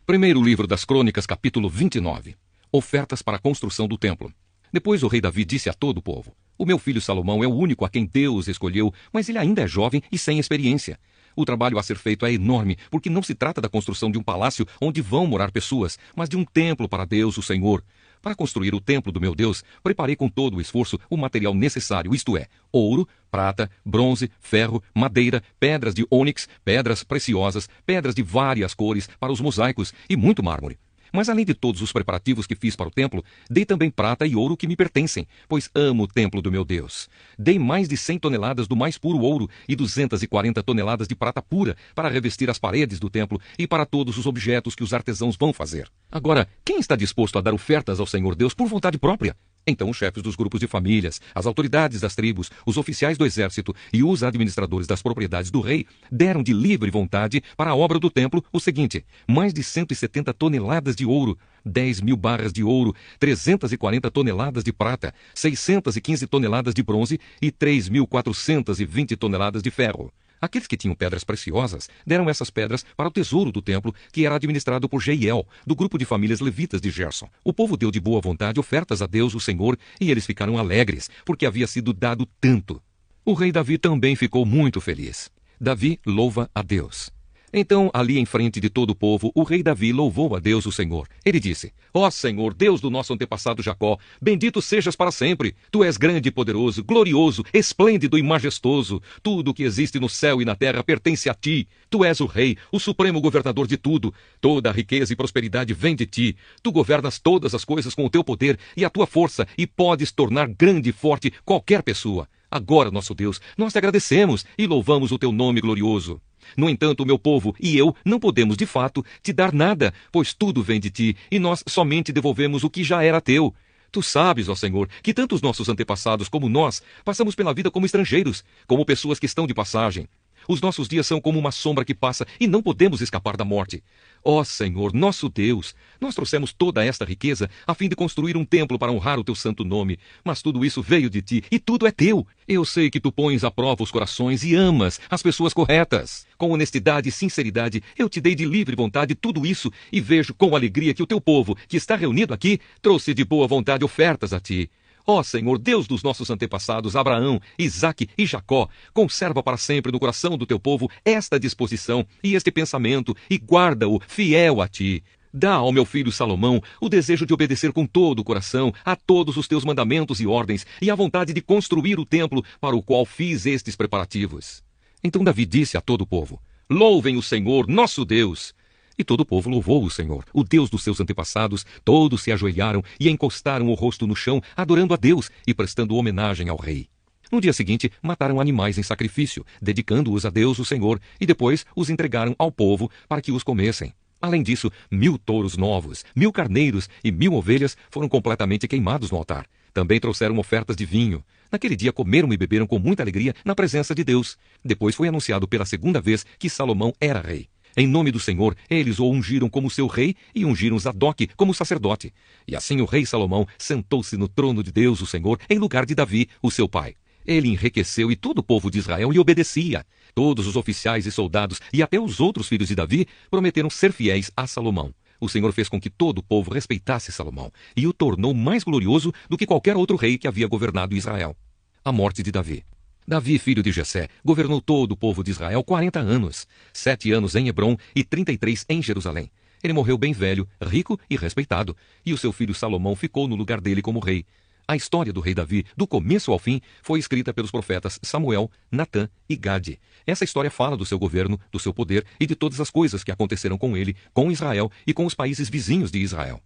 Primeiro livro das Crônicas, capítulo 29. Ofertas para a construção do templo. Depois o rei Davi disse a todo o povo: O meu filho Salomão é o único a quem Deus escolheu, mas ele ainda é jovem e sem experiência. O trabalho a ser feito é enorme, porque não se trata da construção de um palácio onde vão morar pessoas, mas de um templo para Deus, o Senhor. Para construir o templo do meu Deus, preparei com todo o esforço o material necessário, isto é, ouro, prata, bronze, ferro, madeira, pedras de ônix, pedras preciosas, pedras de várias cores para os mosaicos e muito mármore. Mas além de todos os preparativos que fiz para o templo, dei também prata e ouro que me pertencem, pois amo o templo do meu Deus. Dei mais de 100 toneladas do mais puro ouro e 240 toneladas de prata pura para revestir as paredes do templo e para todos os objetos que os artesãos vão fazer. Agora, quem está disposto a dar ofertas ao Senhor Deus por vontade própria? Então os chefes dos grupos de famílias, as autoridades das tribos, os oficiais do exército e os administradores das propriedades do rei deram de livre vontade para a obra do templo o seguinte: mais de 170 toneladas de ouro, 10.000 barras de ouro, 340 toneladas de prata, 615 toneladas de bronze e 3.420 toneladas de ferro. Aqueles que tinham pedras preciosas deram essas pedras para o tesouro do templo, que era administrado por Jeiel, do grupo de famílias levitas de Gerson. O povo deu de boa vontade ofertas a Deus, o Senhor, e eles ficaram alegres, porque havia sido dado tanto. O rei Davi também ficou muito feliz. Davi louva a Deus. Então, ali em frente de todo o povo, o rei Davi louvou a Deus, o Senhor. Ele disse: Ó Senhor, Deus do nosso antepassado Jacó, bendito sejas para sempre. Tu és grande e poderoso, glorioso, esplêndido e majestoso. Tudo o que existe no céu e na terra pertence a ti. Tu és o rei, o supremo governador de tudo. Toda a riqueza e prosperidade vem de ti. Tu governas todas as coisas com o teu poder e a tua força, e podes tornar grande e forte qualquer pessoa. Agora, nosso Deus, nós te agradecemos e louvamos o teu nome glorioso. No entanto, o meu povo e eu não podemos, de fato, te dar nada, pois tudo vem de ti, e nós somente devolvemos o que já era teu. Tu sabes, ó Senhor, que tanto os nossos antepassados como nós passamos pela vida como estrangeiros, como pessoas que estão de passagem. Os nossos dias são como uma sombra que passa e não podemos escapar da morte. Ó Senhor, nosso Deus, nós trouxemos toda esta riqueza a fim de construir um templo para honrar o teu santo nome. Mas tudo isso veio de ti e tudo é teu. Eu sei que tu pões à prova os corações e amas as pessoas corretas. Com honestidade e sinceridade, eu te dei de livre vontade tudo isso e vejo com alegria que o teu povo, que está reunido aqui, trouxe de boa vontade ofertas a ti. Ó Senhor, Deus dos nossos antepassados, Abraão, Isaque e Jacó, conserva para sempre no coração do teu povo esta disposição e este pensamento e guarda-o fiel a ti. Dá ao meu filho Salomão o desejo de obedecer com todo o coração a todos os teus mandamentos e ordens e a vontade de construir o templo para o qual fiz estes preparativos. Então Davi disse a todo o povo: Louvem o Senhor, nosso Deus! E todo o povo louvou o Senhor, o Deus dos seus antepassados. Todos se ajoelharam e encostaram o rosto no chão, adorando a Deus e prestando homenagem ao rei. No dia seguinte, mataram animais em sacrifício, dedicando-os a Deus, o Senhor, e depois os entregaram ao povo para que os comessem. Além disso, 1000 touros novos, 1000 carneiros e 1000 ovelhas foram completamente queimados no altar. Também trouxeram ofertas de vinho. Naquele dia comeram e beberam com muita alegria na presença de Deus. Depois foi anunciado pela segunda vez que Salomão era rei. Em nome do Senhor, eles o ungiram como seu rei e ungiram Zadok como sacerdote. E assim o rei Salomão sentou-se no trono de Deus, o Senhor, em lugar de Davi, o seu pai. Ele enriqueceu e todo o povo de Israel lhe obedecia. Todos os oficiais e soldados e até os outros filhos de Davi prometeram ser fiéis a Salomão. O Senhor fez com que todo o povo respeitasse Salomão e o tornou mais glorioso do que qualquer outro rei que havia governado Israel. A morte de Davi. Davi, filho de Jessé, governou todo o povo de Israel 40 anos, 7 anos em Hebrom e 33 em Jerusalém. Ele morreu bem velho, rico e respeitado, e o seu filho Salomão ficou no lugar dele como rei. A história do rei Davi, do começo ao fim, foi escrita pelos profetas Samuel, Natã e Gade. Essa história fala do seu governo, do seu poder e de todas as coisas que aconteceram com ele, com Israel e com os países vizinhos de Israel.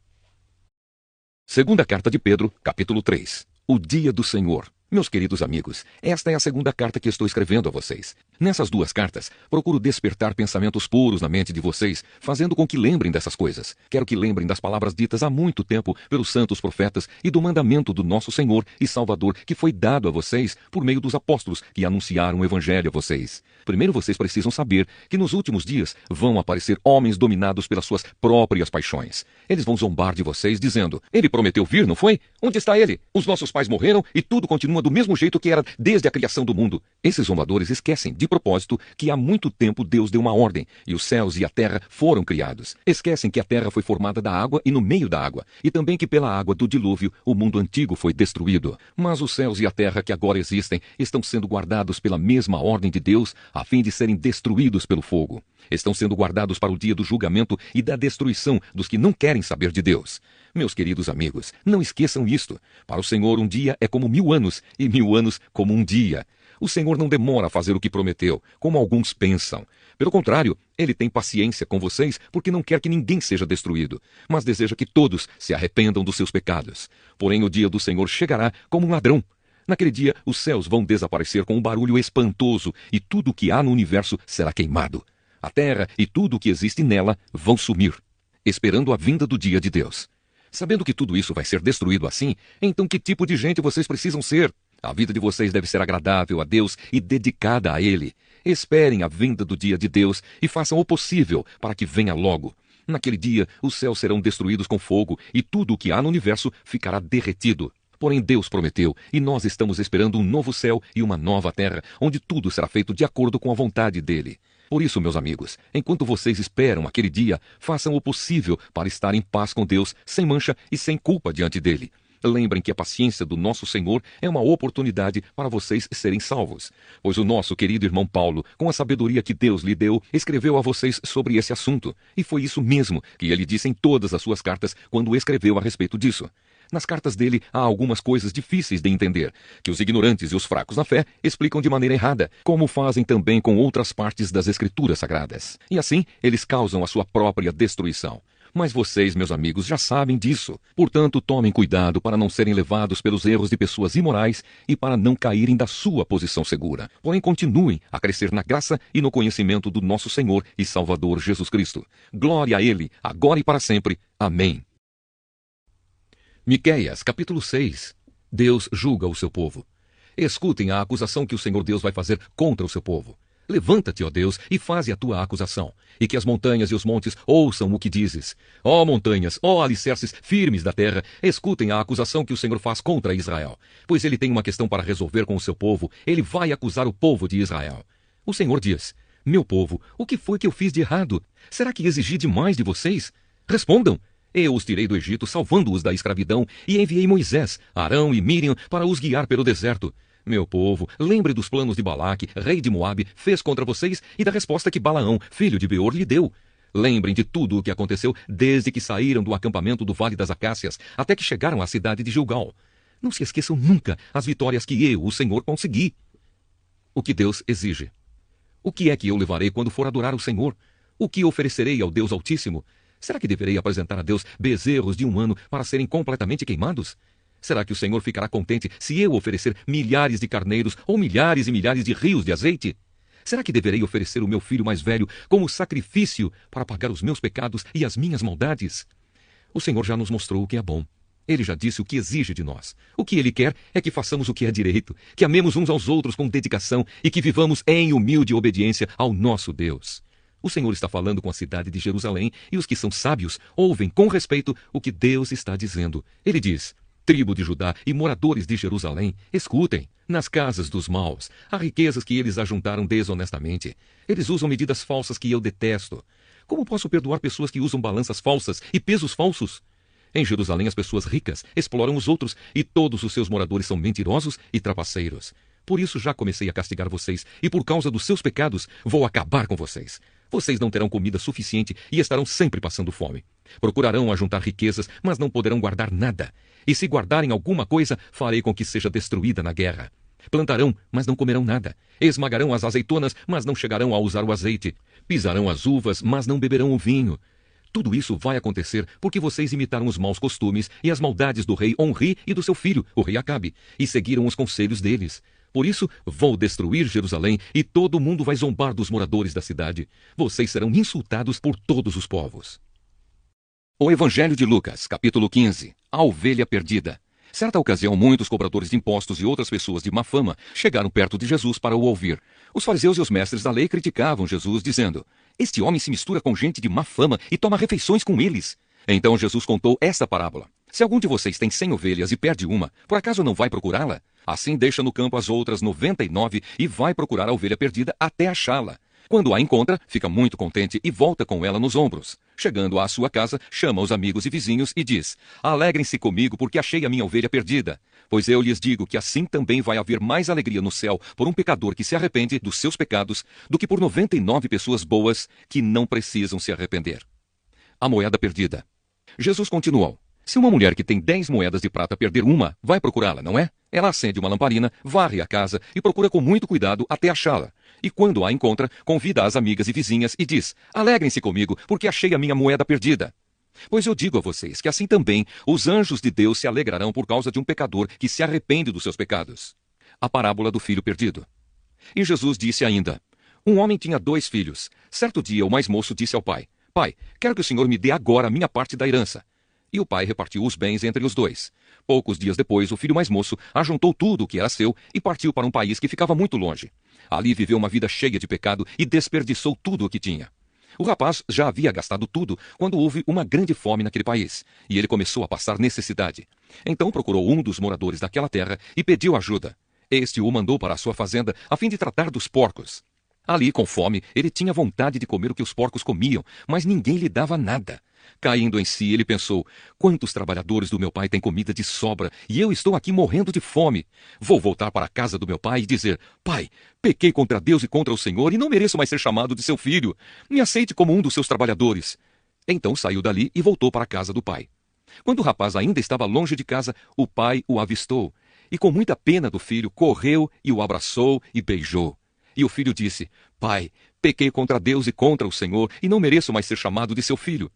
Segunda carta de Pedro, capítulo 3. O dia do Senhor. Meus queridos amigos, esta é a segunda carta que estou escrevendo a vocês. Nessas duas cartas, procuro despertar pensamentos puros na mente de vocês, fazendo com que lembrem dessas coisas. Quero que lembrem das palavras ditas há muito tempo pelos santos profetas e do mandamento do nosso Senhor e Salvador que foi dado a vocês por meio dos apóstolos que anunciaram o Evangelho a vocês. Primeiro vocês precisam saber que nos últimos dias vão aparecer homens dominados pelas suas próprias paixões. Eles vão zombar de vocês dizendo: Ele prometeu vir, não foi? Onde está ele? Os nossos pais morreram e tudo continua continua do mesmo jeito que era desde a criação do mundo. Esses zombadores esquecem, de propósito, que há muito tempo Deus deu uma ordem, e os céus e a terra foram criados. Esquecem que a terra foi formada da água e no meio da água, e também que pela água do dilúvio o mundo antigo foi destruído. Mas os céus e a terra que agora existem estão sendo guardados pela mesma ordem de Deus, a fim de serem destruídos pelo fogo. Estão sendo guardados para o dia do julgamento e da destruição dos que não querem saber de Deus. Meus queridos amigos, não esqueçam isto. Para o Senhor um dia é como 1000 anos, e 1000 anos como um dia. O Senhor não demora a fazer o que prometeu, como alguns pensam. Pelo contrário, Ele tem paciência com vocês porque não quer que ninguém seja destruído, mas deseja que todos se arrependam dos seus pecados. Porém, o dia do Senhor chegará como um ladrão. Naquele dia, os céus vão desaparecer com um barulho espantoso e tudo o que há no universo será queimado. A terra e tudo o que existe nela vão sumir, esperando a vinda do dia de Deus. Sabendo que tudo isso vai ser destruído assim, então que tipo de gente vocês precisam ser? A vida de vocês deve ser agradável a Deus e dedicada a Ele. Esperem a vinda do dia de Deus e façam o possível para que venha logo. Naquele dia, os céus serão destruídos com fogo e tudo o que há no universo ficará derretido. Porém, Deus prometeu, e nós estamos esperando um novo céu e uma nova terra, onde tudo será feito de acordo com a vontade dEle. Por isso, meus amigos, enquanto vocês esperam aquele dia, façam o possível para estar em paz com Deus, sem mancha e sem culpa diante dEle. Lembrem que a paciência do nosso Senhor é uma oportunidade para vocês serem salvos. Pois o nosso querido irmão Paulo, com a sabedoria que Deus lhe deu, escreveu a vocês sobre esse assunto. E foi isso mesmo que ele disse em todas as suas cartas quando escreveu a respeito disso. Nas cartas dele há algumas coisas difíceis de entender, que os ignorantes e os fracos na fé explicam de maneira errada, como fazem também com outras partes das Escrituras Sagradas. E assim, eles causam a sua própria destruição. Mas vocês, meus amigos, já sabem disso. Portanto, tomem cuidado para não serem levados pelos erros de pessoas imorais e para não caírem da sua posição segura. Porém, continuem a crescer na graça e no conhecimento do nosso Senhor e Salvador Jesus Cristo. Glória a Ele, agora e para sempre. Amém. Miqueias, capítulo 6. Deus julga o seu povo. Escutem a acusação que o Senhor Deus vai fazer contra o seu povo. Levanta-te, ó Deus, e faze a tua acusação, e que as montanhas e os montes ouçam o que dizes. Ó montanhas, ó alicerces firmes da terra, escutem a acusação que o Senhor faz contra Israel. Pois ele tem uma questão para resolver com o seu povo, ele vai acusar o povo de Israel. O Senhor diz: meu povo, o que foi que eu fiz de errado? Será que exigi demais de vocês? Respondam. Eu os tirei do Egito, salvando-os da escravidão, e enviei Moisés, Arão e Míriam para os guiar pelo deserto. Meu povo, lembre dos planos de Balaque, rei de Moabe, fez contra vocês e da resposta que Balaão, filho de Beor, lhe deu. Lembrem de tudo o que aconteceu desde que saíram do acampamento do Vale das Acácias até que chegaram à cidade de Gilgal. Não se esqueçam nunca as vitórias que eu, o Senhor, consegui. O que Deus exige. O que é que eu levarei quando for adorar o Senhor? O que oferecerei ao Deus Altíssimo? Será que deverei apresentar a Deus bezerros de 1 ano para serem completamente queimados? Será que o Senhor ficará contente se eu oferecer milhares de carneiros ou milhares e milhares de rios de azeite? Será que deverei oferecer o meu filho mais velho como sacrifício para pagar os meus pecados e as minhas maldades? O Senhor já nos mostrou o que é bom. Ele já disse o que exige de nós. O que Ele quer é que façamos o que é direito, que amemos uns aos outros com dedicação e que vivamos em humilde obediência ao nosso Deus. O Senhor está falando com a cidade de Jerusalém e os que são sábios ouvem com respeito o que Deus está dizendo. Ele diz: tribo de Judá e moradores de Jerusalém, escutem. Nas casas dos maus, há riquezas que eles ajuntaram desonestamente. Eles usam medidas falsas que eu detesto. Como posso perdoar pessoas que usam balanças falsas e pesos falsos? Em Jerusalém, as pessoas ricas exploram os outros e todos os seus moradores são mentirosos e trapaceiros. Por isso já comecei a castigar vocês e por causa dos seus pecados vou acabar com vocês. Vocês não terão comida suficiente e estarão sempre passando fome. Procurarão ajuntar riquezas, mas não poderão guardar nada. E se guardarem alguma coisa, farei com que seja destruída na guerra. Plantarão, mas não comerão nada. Esmagarão as azeitonas, mas não chegarão a usar o azeite. Pisarão as uvas, mas não beberão o vinho. Tudo isso vai acontecer porque vocês imitaram os maus costumes e as maldades do rei Onri e do seu filho, o rei Acabe, e seguiram os conselhos deles. Por isso, vou destruir Jerusalém e todo mundo vai zombar dos moradores da cidade. Vocês serão insultados por todos os povos. O Evangelho de Lucas, capítulo 15. A ovelha perdida. Certa ocasião, muitos cobradores de impostos e outras pessoas de má fama chegaram perto de Jesus para o ouvir. Os fariseus e os mestres da lei criticavam Jesus, dizendo: este homem se mistura com gente de má fama e toma refeições com eles. Então Jesus contou esta parábola. Se algum de vocês tem 100 ovelhas e perde uma, por acaso não vai procurá-la? Assim deixa no campo as outras 99 e vai procurar a ovelha perdida até achá-la. Quando a encontra, fica muito contente e volta com ela nos ombros. Chegando à sua casa, chama os amigos e vizinhos e diz: Alegrem-se comigo porque achei a minha ovelha perdida. Pois eu lhes digo que assim também vai haver mais alegria no céu por um pecador que se arrepende dos seus pecados do que por 99 pessoas boas que não precisam se arrepender. A moeda perdida. Jesus continuou: Se uma mulher que tem 10 moedas de prata perder uma, vai procurá-la, não é? Ela acende uma lamparina, varre a casa e procura com muito cuidado até achá-la. E quando a encontra, convida as amigas e vizinhas e diz: Alegrem-se comigo, porque achei a minha moeda perdida. Pois eu digo a vocês que assim também os anjos de Deus se alegrarão por causa de um pecador que se arrepende dos seus pecados. A parábola do filho perdido. E Jesus disse ainda: Um homem tinha 2 filhos. Certo dia o mais moço disse ao pai: Pai, quero que o senhor me dê agora a minha parte da herança. E o pai repartiu os bens entre os 2. Poucos dias depois, o filho mais moço ajuntou tudo o que era seu e partiu para um país que ficava muito longe. Ali viveu uma vida cheia de pecado e desperdiçou tudo o que tinha. O rapaz já havia gastado tudo quando houve uma grande fome naquele país, e ele começou a passar necessidade. Então procurou um dos moradores daquela terra e pediu ajuda. Este o mandou para a sua fazenda a fim de tratar dos porcos. Ali, com fome, ele tinha vontade de comer o que os porcos comiam, mas ninguém lhe dava nada. Caindo em si, ele pensou: quantos trabalhadores do meu pai têm comida de sobra e eu estou aqui morrendo de fome? Vou voltar para a casa do meu pai e dizer: Pai, pequei contra Deus e contra o Senhor e não mereço mais ser chamado de seu filho. Me aceite como um dos seus trabalhadores. Então saiu dali e voltou para a casa do pai. Quando o rapaz ainda estava longe de casa, o pai o avistou e, com muita pena do filho, correu e o abraçou e beijou. E o filho disse: Pai, pequei contra Deus e contra o Senhor e não mereço mais ser chamado de seu filho.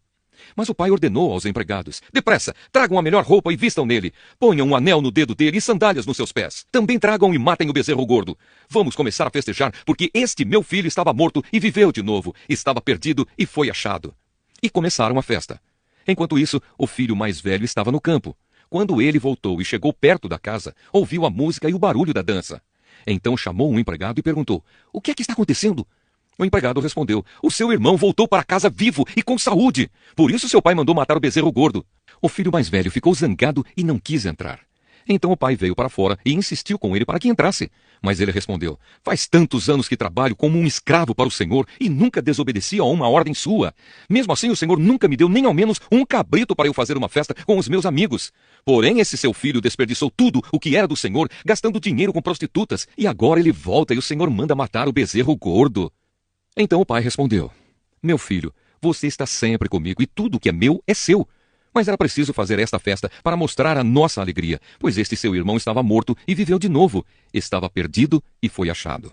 Mas o pai ordenou aos empregados: Depressa, tragam a melhor roupa e vistam nele. Ponham um anel no dedo dele e sandálias nos seus pés. Também tragam e matem o bezerro gordo. Vamos começar a festejar, porque este meu filho estava morto e viveu de novo. Estava perdido e foi achado. E começaram a festa. Enquanto isso, o filho mais velho estava no campo. Quando ele voltou e chegou perto da casa, ouviu a música e o barulho da dança. Então chamou um empregado e perguntou: O que é que está acontecendo? O empregado respondeu: O seu irmão voltou para casa vivo e com saúde. Por isso seu pai mandou matar o bezerro gordo. O filho mais velho ficou zangado e não quis entrar. Então o pai veio para fora e insistiu com ele para que entrasse. Mas ele respondeu: Faz tantos anos que trabalho como um escravo para o Senhor e nunca desobedeci a uma ordem sua. Mesmo assim o Senhor nunca me deu nem ao menos um cabrito para eu fazer uma festa com os meus amigos. Porém esse seu filho desperdiçou tudo o que era do Senhor, gastando dinheiro com prostitutas. E agora ele volta e o Senhor manda matar o bezerro gordo. Então o pai respondeu: Meu filho, você está sempre comigo e tudo que é meu é seu. Mas era preciso fazer esta festa para mostrar a nossa alegria, pois este seu irmão estava morto e viveu de novo. Estava perdido e foi achado.